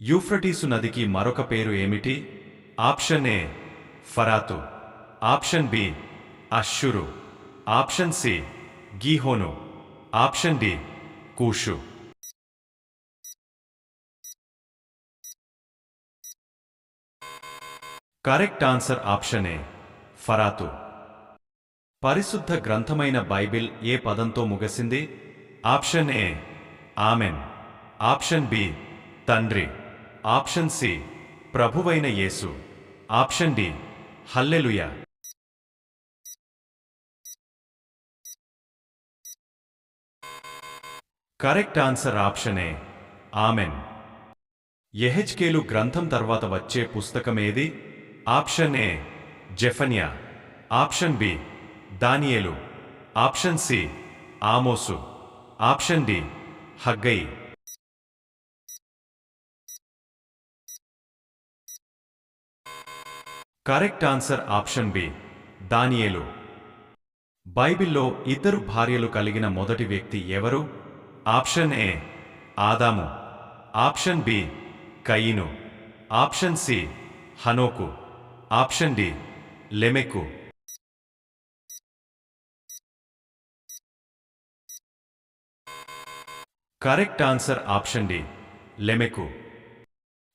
Euphrates నదికి మరొక పేరు ఏమిటి? ఆప్షన్ ఏ ఫరాతు, ఆప్షన్ బి అష్షురు, ఆప్షన్ సి గీహోను, ఆప్షన్ డి కూషు. కరెక్ట్ ఆన్సర్ ఆప్షన్ ఏ ఫరాతు. పరిశుద్ధ గ్రంథమైన బైబిల్ ఏ పదంతో ముగిసింది? ఆప్షన్ ఏ ఆమెన్, ఆప్షన్ బి తండ్రి, ఆప్షన్ సి ప్రభువైన యేసు, ఆప్షన్ డి హల్లెలూయా. కరెక్ట్ ఆన్సర్ ఆప్షన్ ఏ ఆమెన్. యెహెజ్కేలు గ్రంథం తర్వాత వచ్చే పుస్తకమేది? ఆప్షన్ ఏ జెఫన్యా, ఆప్షన్ బి దానియేలు, ఆప్షన్ సి ఆమోసు, ఆప్షన్ డి హగ్గయి. కరెక్ట్ ఆన్సర్ ఆప్షన్ బి దానియేలు. బైబిల్లో ఇద్దరు భార్యలు కలిగిన మొదటి వ్యక్తి ఎవరు? ఆప్షన్ ఏ ఆదాము, ఆప్షన్ బి కయీను, ఆప్షన్ సి హనోకు, ఆప్షన్ డి లెమెకు. కరెక్ట్ ఆన్సర్ ఆప్షన్ డి లెమెకు.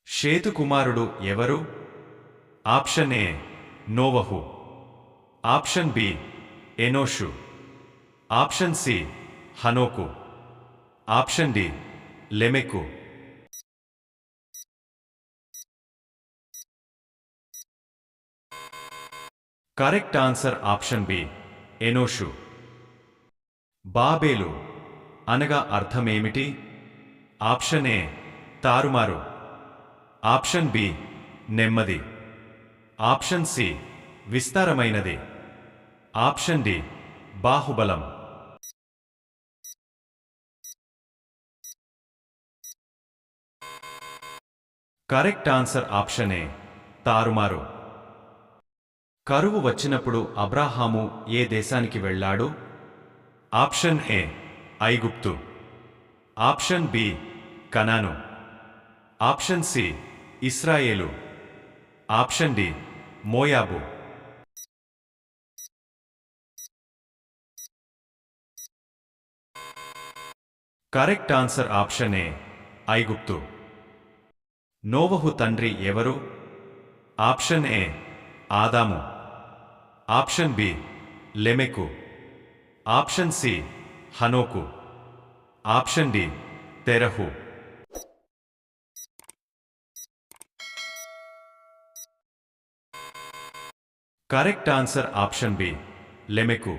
షేతు కుమారుడు ఎవరు? ఆప్షన్ ఏ నోవహు, ఆప్షన్ బి ఎనోషు, ఆప్షన్ సి హనోకు, ఆప్షన్ డి లెమెకు. కరెక్ట్ ఆన్సర్ ఆప్షన్ బి ఎనోషు. బాబేలు అనగా అర్థమేమిటి? ఆప్షన్ ఏ తారుమారు, ఆప్షన్ బి నెమ్మది, ఆప్షన్ సి విస్తారమైనది, ఆప్షన్ డి బాహుబలం. కరెక్ట్ ఆన్సర్ ఆప్షన్ ఏ తారుమారు. కరువు వచ్చినప్పుడు అబ్రాహాము ఏ దేశానికి వెళ్ళాడు? ఆప్షన్ ఏ ఐగుప్తు, ఆప్షన్ బి కనాను, ఆప్షన్ సి ఇస్రాయేలు, ఆప్షన్ డి మోయాబు. కరెక్ట్ ఆన్సర్ ఆప్షన్ ఏ ఐగుప్తు. నోవహు తండ్రి ఎవరు? ఆప్షన్ ఏ ఆదాము, ఆప్షన్ బి లెమెకు, ఆప్షన్ సి హనోకు, ఆప్షన్ డి తెరహు. కరెక్ట్ ఆన్సర్ ఆప్షన్ బి లెమెకు.